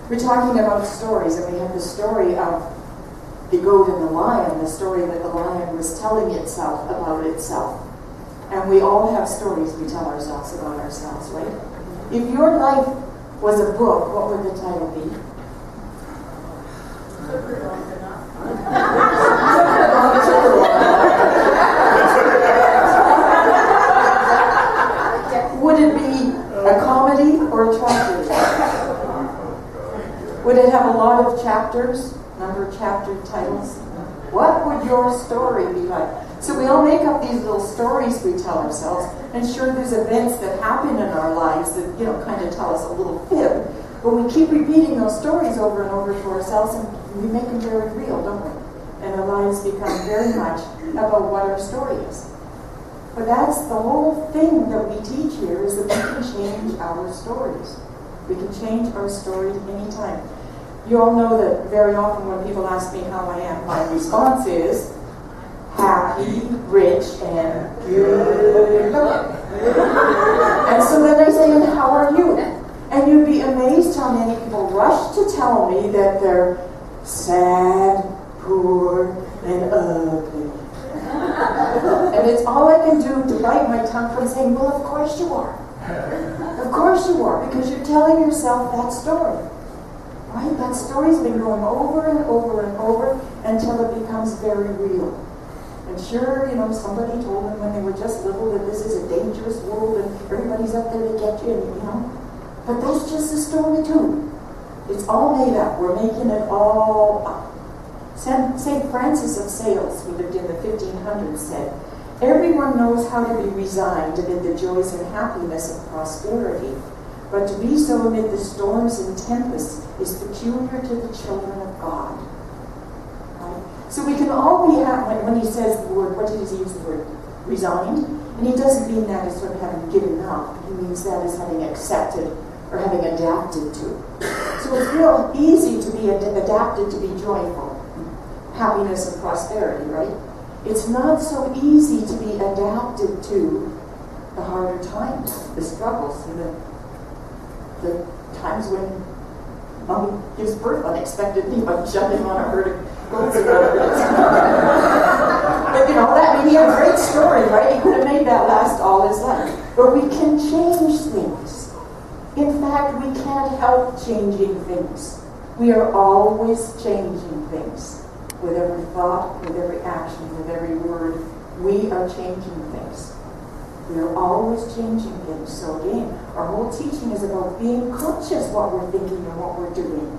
We're talking about stories, and we have the story of the goat and the lion, the story that the lion was telling itself about itself. And we all have stories we tell ourselves about ourselves, right? If your life was a book, what would the title be? Would it be a comedy or a tragedy? Would it have a lot of chapters, number of chapter titles? What would your story be like? So we all make up these little stories we tell ourselves, and sure, there's events that happen in our lives that, kind of tell us a little fib, but we keep repeating those stories over and over to ourselves, and we make them very real, don't we? And our lives become very much about what our story is. But that's the whole thing that we teach here, is that we can change our stories. We can change our story anytime. You all know that very often when people ask me how I am, my response is happy, rich, and good looking. And so then I say, and how are you? And you'd be amazed how many people rush to tell me that they're sad, poor, and ugly. And it's all I can do to bite my tongue from saying, well, of course you are. Of course you are, because you're telling yourself that story. Right? That story's been going over and over and over until it becomes very real. And sure, somebody told them when they were just little that this is a dangerous world and everybody's out there to get you, But that's just a story too. It's all made up. We're making it all up. St. Francis of Sales, who lived in the 1500s, said, everyone knows how to be resigned amid the joys and happiness of prosperity, but to be so amid the storms and tempests is peculiar to the children of God. Right? So we can all be happy. When he says the word, what does he use the word? Resigned? And he doesn't mean that as sort of having given up. He means that as having accepted or having adapted to. So it's real easy to be adapted to be joyful. Happiness and prosperity, right? It's not so easy to be adapted to the harder times, the struggles, and the times when Mommy gives birth unexpectedly by jumping on a herd of goats and rabbits. But that may be a great story, right? He could have made that last all his life. But we can change things. In fact, we can't help changing things. We are always changing things. With every thought, with every action, with every word, we are changing things. We are always changing things. So again, our whole teaching is about being conscious what we're thinking and what we're doing.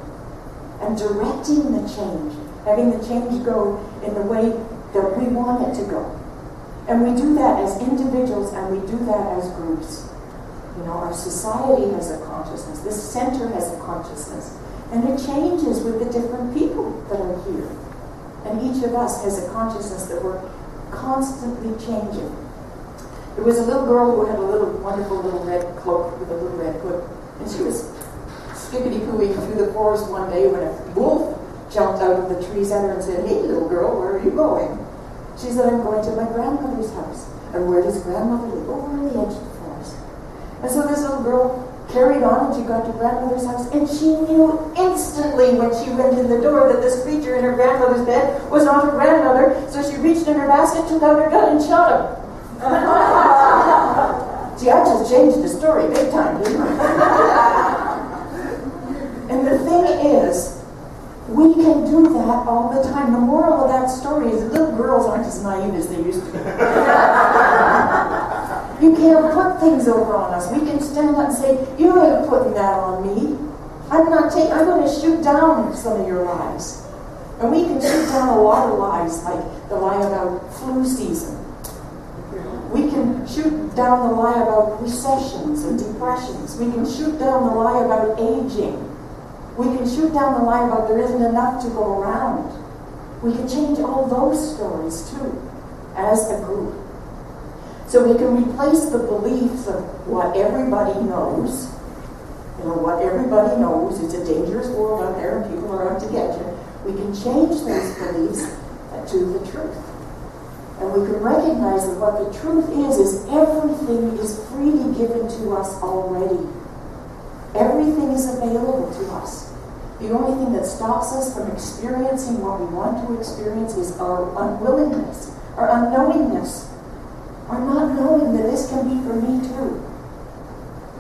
And directing the change. Having the change go in the way that we want it to go. And we do that as individuals, and we do that as groups. Our society has a consciousness. This center has a consciousness. And it changes with the different people that are here. And each of us has a consciousness that we're constantly changing. There was a little girl who had a wonderful little red cloak with a little red hood. And she was skippity-pooing through the forest one day when a wolf jumped out of the trees at her and said, hey, little girl, where are you going? She said, I'm going to my grandmother's house. And where does grandmother live? Over on the edge of the forest. And so this little girl carried on, and she got to grandmother's house, and she knew instantly when she went in the door that this creature in her grandmother's bed was not her grandmother, so she reached in her basket, took out her gun, and shot him. See, I just changed the story big time, didn't I? And the thing is, we can do that all the time. The moral of that story is that little girls aren't as naive as they used to be. You can't put things over on us. We can stand up and say, you ain't putting that on me. I'm going to shoot down some of your lies. And we can shoot down a lot of lies, like the lie about flu season. We can shoot down the lie about recessions and depressions. We can shoot down the lie about aging. We can shoot down the lie about there isn't enough to go around. We can change all those stories too, as a group. So we can replace the beliefs of what everybody knows. What everybody knows, it's a dangerous world out there and people are out to get you. We can change those beliefs to the truth. And we can recognize that what the truth is everything is freely given to us already. Everything is available to us. The only thing that stops us from experiencing what we want to experience is our unwillingness, our unknowingness, our not knowing that this can be for me too.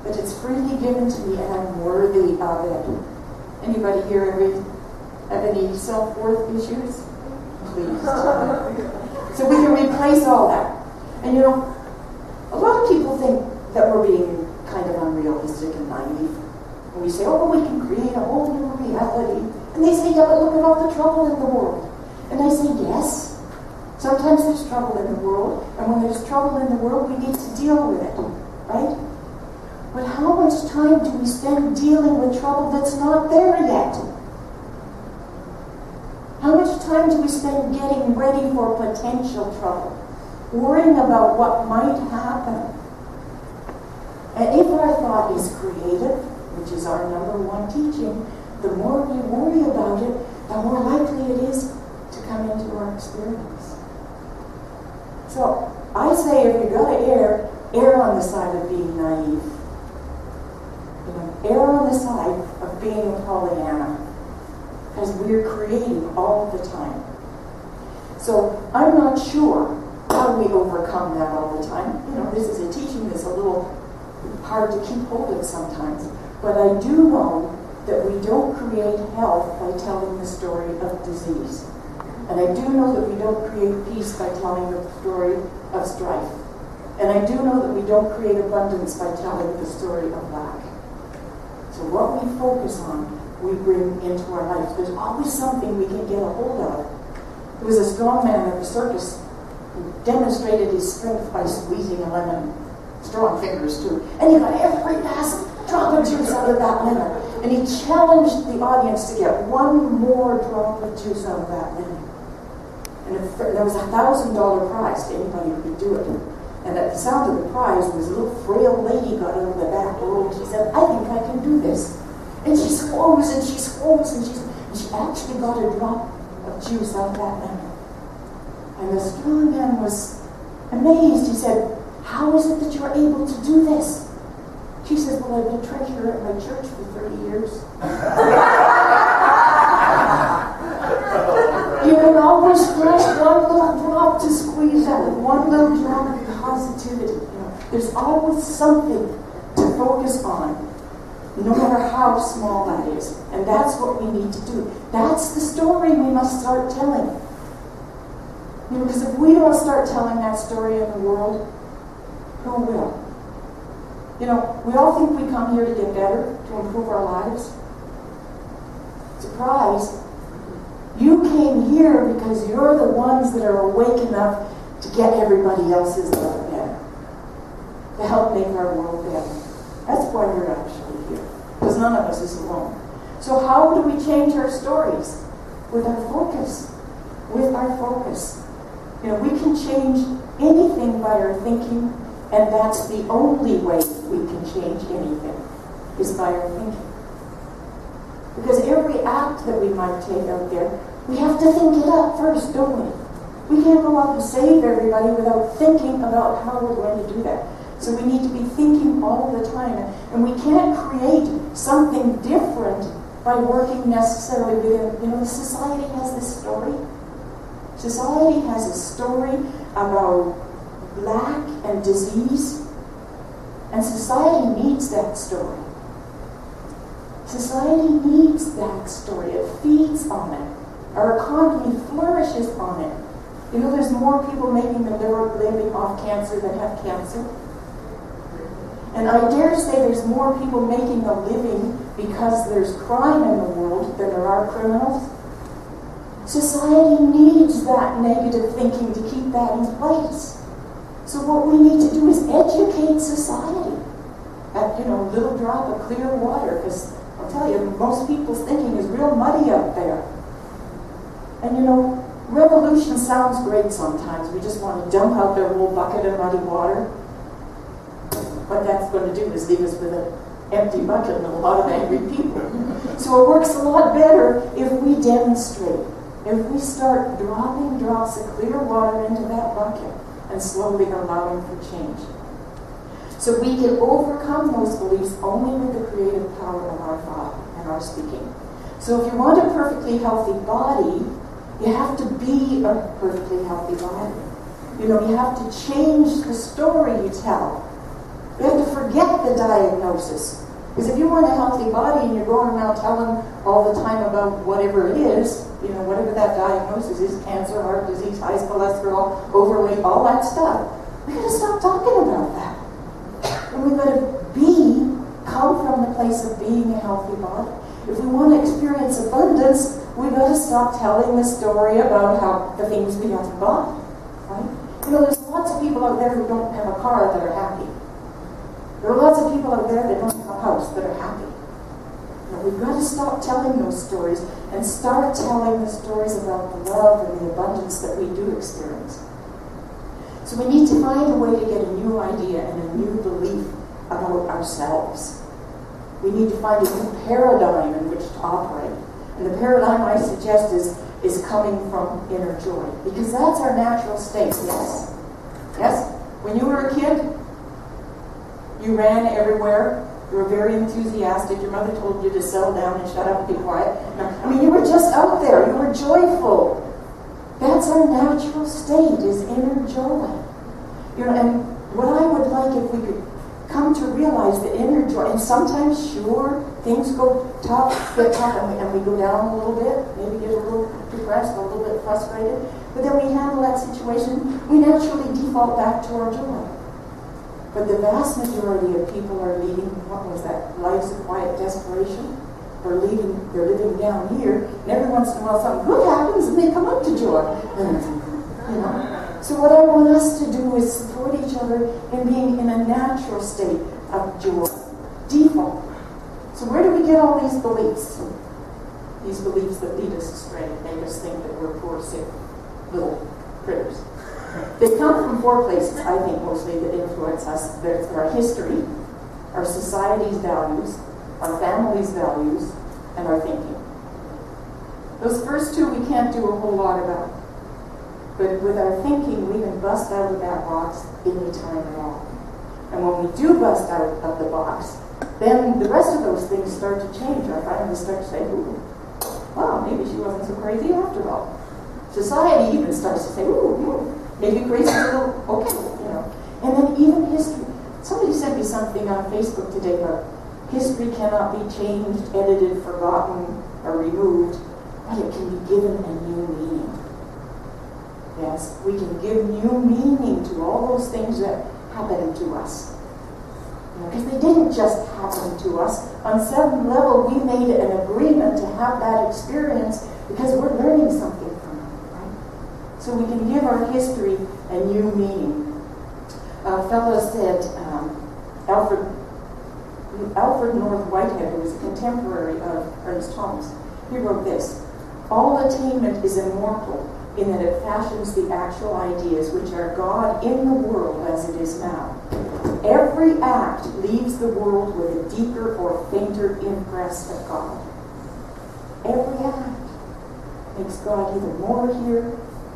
But it's freely given to me and I'm worthy of it. Anybody here have any self-worth issues? Please. So we can replace all that. And you know, a lot of people think that we're being kind of unrealistic and naive. And we say, oh, we can create a whole new reality. And they say, yeah, but look at all the trouble in the world. And I say, yes. Sometimes there's trouble in the world. And when there's trouble in the world, we need to deal with it. Right? But how much time do we spend dealing with trouble that's not there yet? How much time do we spend getting ready for potential trouble? Worrying about what might happen? And if our thought is creative, which is our number one teaching, the more we worry about it, the more likely it is to come into our experience. So, I say if you're going to err on the side of being naive. You know, err on the side of being a Pollyanna. Because we're creating all the time. So, I'm not sure how we overcome that all the time. You know, this is a teaching that's a little hard to keep hold of sometimes. But I do know that we don't create health by telling the story of disease. And I do know that we don't create peace by telling the story of strife. And I do know that we don't create abundance by telling the story of lack. So what we focus on, we bring into our life. There's always something we can get a hold of. There was a strong man at the circus who demonstrated his strength by squeezing a lemon. Strong fingers too. And he got every last drop of juice out of that lemon. And he challenged the audience to get one more drop of juice out of that lemon. And there was a $1,000 prize to anybody who could do it. And at the sound of the prize was a little frail lady got out of the back row and she said, I think I can do this. And she squoze and she squoze and she actually got a drop of juice out of that lemon. And the strong man was amazed. He said, how is it that you're able to do this? She says, well, I've been treasurer at my church for 30 years. You can always find one little drop to squeeze out, one little drop of positivity. You know, there's always something to focus on, no matter how small that is. And that's what we need to do. That's the story we must start telling. You know, because if we don't start telling that story in the world, who will? You know, we all think we come here to get better, to improve our lives. Surprise! You came here because you're the ones that are awake enough to get everybody else's life better. To help make our world better. That's why you're actually here. Because none of us is alone. So how do we change our stories? With our focus. With our focus. You know, we can change anything by our thinking. And that's the only way we can change anything, is by our thinking. Because every act that we might take out there, we have to think it up first, don't we? We can't go out and save everybody without thinking about how we're going to do that. So we need to be thinking all the time. And we can't create something different by working necessarily within, you know, society has this story. Society has a story about lack and disease, and society needs that story. Society needs that story. It feeds on it. Our economy flourishes on it. You know, there's more people making a living off cancer than have cancer. And I dare say there's more people making a living because there's crime in the world than there are criminals. Society needs that negative thinking to keep that in place. So what we need to do is educate society. That, you know, little drop of clear water, because I'll tell you, most people's thinking is real muddy out there. And you know, revolution sounds great sometimes. We just want to dump out their whole bucket of muddy water. What that's going to do is leave us with an empty bucket and a lot of angry people. So it works a lot better if we demonstrate. If we start dropping drops of clear water into that bucket and slowly allowing for change. So we can overcome those beliefs only with the creative power of our thought and our speaking. So if you want a perfectly healthy body, you have to be a perfectly healthy body. You know, you have to change the story you tell. You have to forget the diagnosis. Because if you want a healthy body and you're going around telling all the time about whatever it is, you know, whatever that diagnosis is, cancer, heart disease, high cholesterol, overweight, all that stuff, we got to stop talking about that. And we got to come from the place of being a healthy body. If we want to experience abundance, we got to stop telling the story about how the things we haven't bought, right? You know, there's lots of people out there who don't have a car that are happy. There are lots of people out there that don't have a house that are happy. You know, we've got to stop telling those stories and start telling the stories about the love and the abundance that we do experience. So we need to find a way to get a new idea and a new belief about ourselves. We need to find a new paradigm in which to operate. And the paradigm I suggest is coming from inner joy. Because that's our natural state, yes? Yes? When you were a kid, you ran everywhere. You were very enthusiastic. Your mother told you to settle down and shut up and be quiet. I mean, you were just out there. You were joyful. That's our natural state, is inner joy. You know, and what I would like if we could come to realize the inner joy, and sometimes, sure, things get tough, and we go down a little bit, maybe get a little depressed, a little bit frustrated, but then we handle that situation, we naturally default back to our joy. But the vast majority of people are leading, what was that, lives of quiet desperation? They're living down here, and every once in a while something good happens and they come up to joy. You know? So what I want us to do is support each other in being in a natural state of joy. Default. So where do we get all these beliefs? These beliefs that lead us astray, make us think that we're poor, sick, little critters. They come from four places, I think, mostly, that influence us. There's our history, our society's values, our family's values, and our thinking. Those first two we can't do a whole lot about. But with our thinking, we can bust out of that box any time at all. And when we do bust out of the box, then the rest of those things start to change. Our families start to say, ooh, wow, maybe she wasn't so crazy after all. Society even starts to say, ooh, maybe crazy is a little okay, you know. And then even history. Somebody sent me something on Facebook today about history cannot be changed, edited, forgotten, or removed, but it can be given a new meaning. Yes, we can give new meaning to all those things that happen to us. Because they didn't just happen to us. On some level, we made an agreement to have that experience because we're learning something from it, right? So we can give our history a new meaning. A fellow said, Alfred North Whitehead, who was a contemporary of Ernest Thomas, he wrote this: all attainment is immortal in that it fashions the actual ideas which are God in the world as it is now. Every act leaves the world with a deeper or fainter impress of God. Every act makes God either more here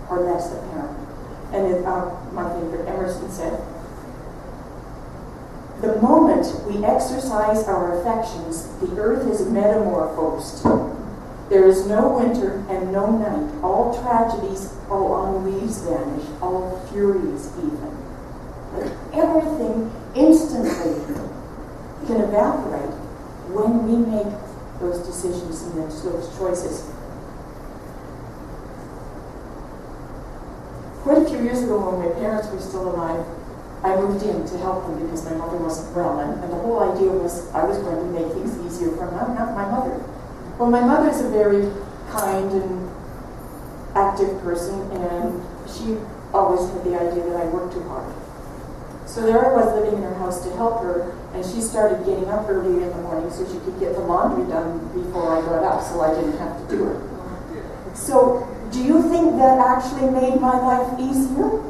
or less apparent. And my favorite, Emerson said, the moment we exercise our affections, the earth is metamorphosed. There is no winter and no night. All tragedies, all ennuis vanish, all furies even. But everything instantly can evaporate when we make those decisions and those choices. Quite a few years ago, when my parents were still alive, I moved in to help them because my mother wasn't well, and the whole idea was I was going to make things easier for my mother. Well, my mother's a very kind and active person, and she always had the idea that I worked too hard. So there I was living in her house to help her, and she started getting up early in the morning so she could get the laundry done before I got up, so I didn't have to do it. So, do you think that actually made my life easier?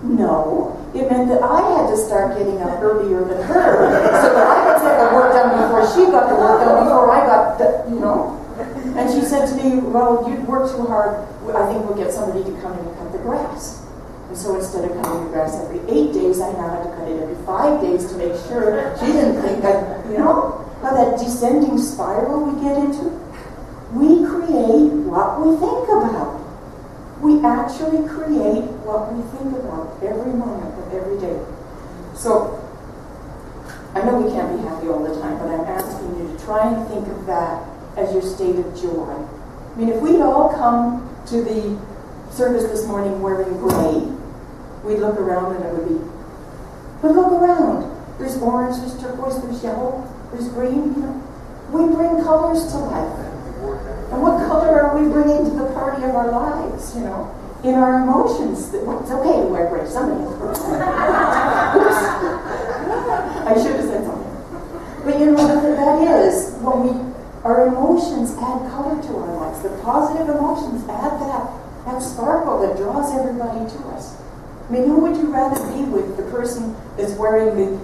No. It meant that I had to start getting up earlier than her so that I could get the work done before she got the work done before I got the, you know. And she said to me, well, you'd work too hard. I think we'll get somebody to come in and cut the grass. And so instead of cutting the grass every 8 days, I now had to cut it every 5 days to make sure she didn't think that, you know, how that descending spiral we get into. what we think about. We actually create what we think about every moment of every day. So, I know we can't be happy all the time, but I'm asking you to try and think of that as your state of joy. I mean, if we'd all come to the service this morning wearing gray, we'd look around and it would be, but look around. There's orange, there's turquoise, there's yellow, there's green. You know, we bring colors to life. And what color are we bringing to the party of our lives, you know? In our emotions. Well, it's okay to wear gray. Somebody has gray. Oops. I should have said something. But you know what that is? When our emotions add color to our lives. The positive emotions add that sparkle that draws everybody to us. I mean, who would you rather be with? The person that's wearing the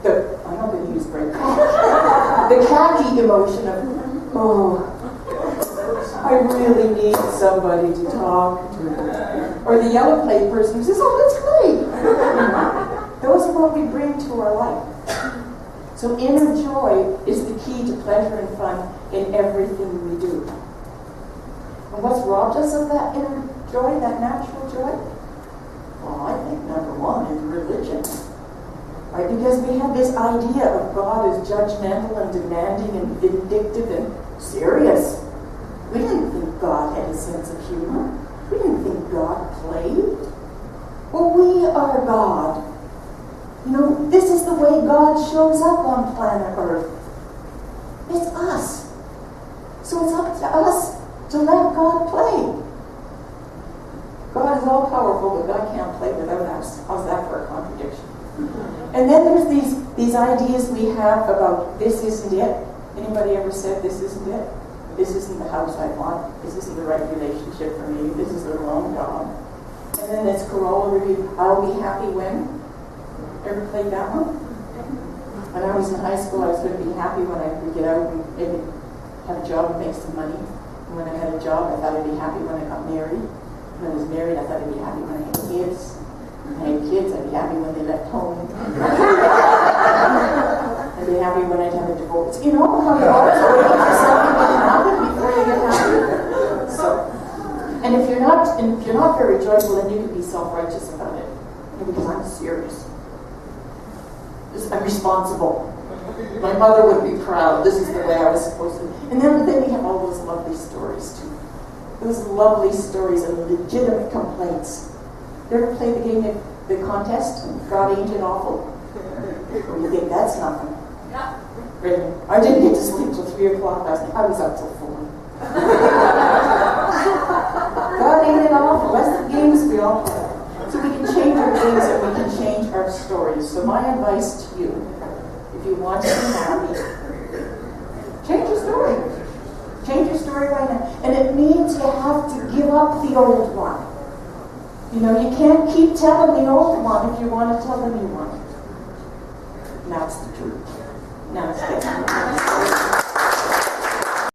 I'm not going to use gray. The khaki emotion of, oh, I really need somebody to talk to. Or the yellow plate person who says, oh, that's great. Those are what we bring to our life. So inner joy is the key to pleasure and fun in everything we do. And what's robbed us of that inner joy, that natural joy? Well, I think number one is religion. Right? Because we have this idea of God as judgmental and demanding and vindictive and serious. We didn't think God had a sense of humor. We didn't think God played. Well, we are God. You know, this is the way God shows up on planet Earth. It's us. So it's up to us to let God play. God is all powerful, but God can't play without us. How's that for a contradiction? And then there's these ideas we have about this isn't it. Anybody ever said this isn't it? This isn't the house I want. This isn't the right relationship for me. This is the wrong job. And then this corollary, I'll be happy when. Ever played that one? When I was in high school, I was going to be happy when I could get out and maybe have a job and make some money. And when I had a job, I thought I'd be happy when I got married. When I was married, I thought I'd be happy when I had kids. When I had kids, I'd be happy when they left home. I'd be happy when I'd have a divorce. You know how you're always waiting for something to happen before you get happy? So, and if you're not very joyful, then you can be self-righteous about it. Because I'm serious. I'm responsible. My mother would be proud. This is the way I was supposed to. And then we have all those lovely stories too. Those lovely stories of legitimate complaints. You ever play the game, the contest, God Ain't It Awful? Or you think that's nothing? Yeah. Really? I didn't get to sleep till 3 o'clock last night. I was up till 4. God Ain't It Awful? That's the games we all play. So we can change our games and we can change our stories. So my advice to you, if you want to be happy, change your story. Change your story right now. And it means you have to give up the old one. You know, you can't keep telling the old one if you want to tell the new one. And that's the truth. Now it's